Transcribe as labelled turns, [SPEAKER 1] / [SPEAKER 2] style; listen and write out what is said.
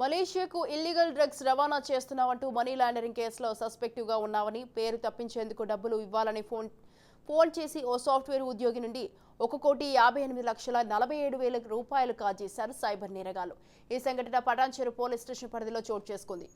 [SPEAKER 1] మలేషియాకు illegal drugs రవాణా చేస్తున్నావంటూ money laundering కేసులో సస్పెక్టివ్గా ఉన్నావని, పేరు తప్పించేందుకు డబ్బులు ఇవ్వాలని ఫోన్ చేసి ఓ సాఫ్ట్వేర్ ఉద్యోగి నుండి 1,58,47,000 రూపాయలు కాజేశారు సైబర్ నేరగాళ్లు. ఈ సంఘటన పటాన్చెరు పోలీస్ స్టేషన్ పరిధిలో చోటు చేసుకుంది.